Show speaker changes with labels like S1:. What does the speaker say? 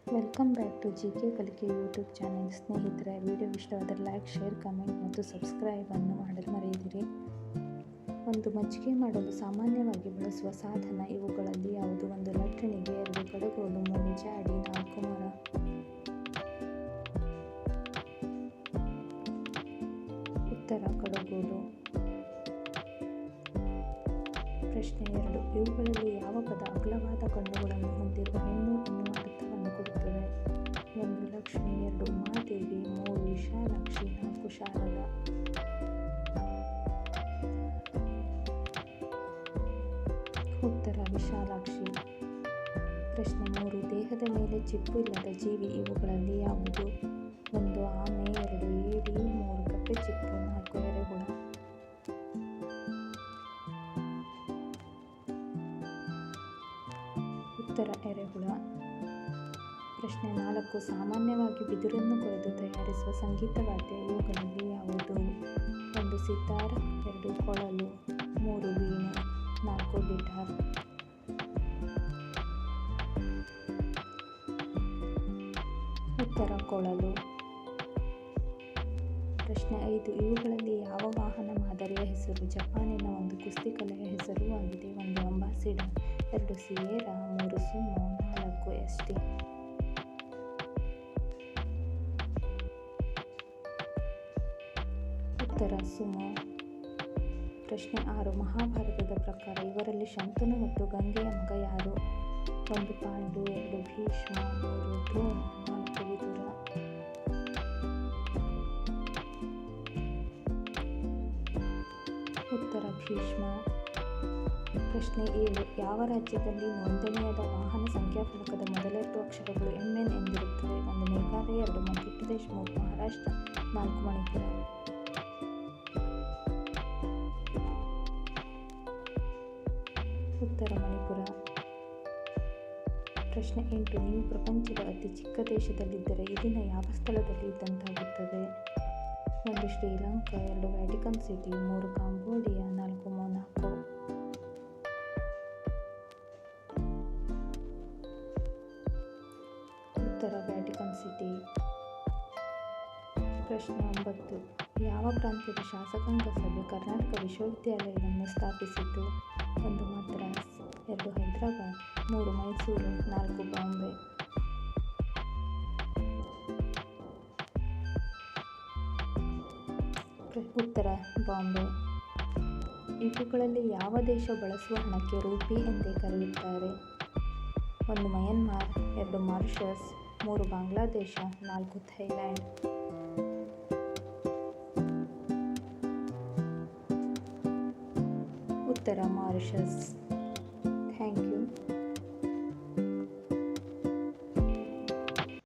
S1: Welcome back to G K ಕಲಿಕೆ YouTube channel. ಸ್ನೇಹಿತರೆ, video ಇಷ್ಟವಾದರೆ ಲೈಕ್, ಶೇರ್, ಕಮೆಂಟ್ ಮತ್ತು ಸಬ್ಸ್ಕ್ರೈಬನ್ನು ಮಾಡಲು ಮರೆಯದಿರಿ. ಒಂದು ಮಜ್ಜಿಗೆ ಮಾಡಲು ಸಾಮಾನ್ಯವಾಗಿ ಬಳಸುವ ಸಾಧನ ಇವುಗಳಲ್ಲಿ ಯಾವುದು? 1 ಲಟ್ಟಣಿಗೆ, 2 ಕಡಗೋಲು, 3 ಜಾಡಿ, 4 ಮೊರ. ಉತ್ತರ ಕಡಗೋಲು. ಪ್ರಶ್ನೆ 2. ಇವುಗಳಲ್ಲಿ ಯಾವ ಪದ ಅಗಲವಾದ ಕಣ್ಣುಗಳನ್ನು ಹೊಂದಿರುವ ಹೆಣ್ಣು ಎನ್ನುವ ಅರ್ಥವನ್ನು ಕೊಡುತ್ತದೆ? 1 ಲಕ್ಷ್ಮಿ, 2 ಮಾದೇವಿ, 3 ವಿಶಾಲಾಕ್ಷಿ, 4 ಶಾರದಾ. ಉತ್ತರ ವಿಶಾಲಾಕ್ಷಿ. ಪ್ರಶ್ನೆ 3. ದೇಹದ ಮೇಲೆ ಚಿಪ್ಪು ಇಲ್ಲದ ಜೀವಿ ಇವುಗಳಲ್ಲಿ ಯಾವುದು? 1 ಆಮೆ, 2 ಏಡಿ, 3 ಕಪ್ಪೆ ಚಿಪ್ಪು, 4 ಎರೆಹುಳ. ಉತ್ತರ ಎರೆಹುಳ. ಪ್ರಶ್ನೆ 4. ಸಾಮಾನ್ಯವಾಗಿ ಬಿದಿರನ್ನು ಕೊರೆದು ತಯಾರಿಸುವ ಸಂಗೀತ ವಾದ್ಯ ಇವುಗಳಲ್ಲಿ ಯಾವುದು? 1 ಸಿತಾರ, 2 ಕೊಳಲು, 3 ವೀಣೆ, 4 ಗಿಟಾರ್. ಉತ್ತರ ಕೊಳಲು. ಪ್ರಶ್ನೆ 5. ಇವುಗಳಲ್ಲಿ ಯಾವ ವಾಹನ ಮಾದರಿಯ ಹೆಸರು ಜಪಾನಿನ ಒಂದು ಕುಸ್ತಿ ಕಲೆಯ ಹೆಸರು ಆಗಿದೆ? 1 ಅಂಬಾಸಿಡರ್, 2 ಸಿಯೇರಾ, 3 ಸುಮೋ, 4 ಎಸ್ಟಿ. ಉತ್ತರ ಸುಮೋ. ಪ್ರಶ್ನೆ 6. ಮಹಾಭಾರತದ ಪ್ರಕಾರ ಇವರಲ್ಲಿ ಶಂತನು ಮತ್ತು ಗಂಗೆಯ ಮಗ ಯಾರು? 1 ಪಾಂಡು, 2 ಭೀಷ್ಮ, 3 ದ್ರೋಣ, 4 ವಿದುರ. ಉತ್ತರ ಭೀಷ್ಮ. ಪ್ರಶ್ನೆ 7. ಯಾವ ರಾಜ್ಯದಲ್ಲಿ ನೋಂದಣಿಯಾದ ವಾಹನ ಸಂಖ್ಯಾಫಲಕದ ಮೊದಲ 2 ಅಕ್ಷರಗಳು MN ಎಂದಿರುತ್ತವೆ? 1 ಮೇಘಾಲಯ, 2 ಮಧ್ಯಪ್ರದೇಶ, 3 ಮಹಾರಾಷ್ಟ್ರ, 4 ಮಣಿಪುರ. ಉತ್ತರ ಮಣಿಪುರ. ಪ್ರಶ್ನೆ 8. ನೀವು ಪ್ರಪಂಚದ ಅತಿ ಚಿಕ್ಕ ದೇಶದಲ್ಲಿದ್ದರೆ ಇದಿನ ಯಾವ ಸ್ಥಳದಲ್ಲಿ ಇದ್ದಂತಾಗುತ್ತದೆ? 1 Sri Lanka, 2 Vatican city, 3 Cambodia, 4 Monaco. ಉತ್ತರ ವ್ಯಾಟಿಕನ್ ಸಿಟಿ. ಪ್ರಶ್ನೆ 9. ಯಾವ ಪ್ರಾಂತ್ಯದ ಶಾಸಕಾಂಗ ಸಭೆ ಕರ್ನಾಟಕ ವಿಶ್ವವಿದ್ಯಾಲಯವನ್ನು ಸ್ಥಾಪಿಸಿತು? 1 ಮದ್ರಾಸ್, 2 ಹೈದರಾಬಾದ್, 3 ಮೈಸೂರು, 4 ಬಾಂಬೆ. ಉತ್ತರ ಬಾಂಬೆ. ಇವುಗಳಲ್ಲಿ ಯಾವ ದೇಶ ಬಳಸುವ ಹಣಕ್ಕೆ ರೂಪಿ ಎಂದೇ ಕರೆಯುತ್ತಾರೆ? 1 ಮಯನ್ಮಾರ್, 2 ಮಾರಿಷಸ್, 3 ಬಾಂಗ್ಲಾದೇಶ, 4 ಥೈಲ್ಯಾಂಡ್. ಉತ್ತರ ಮಾರಿಷಸ್.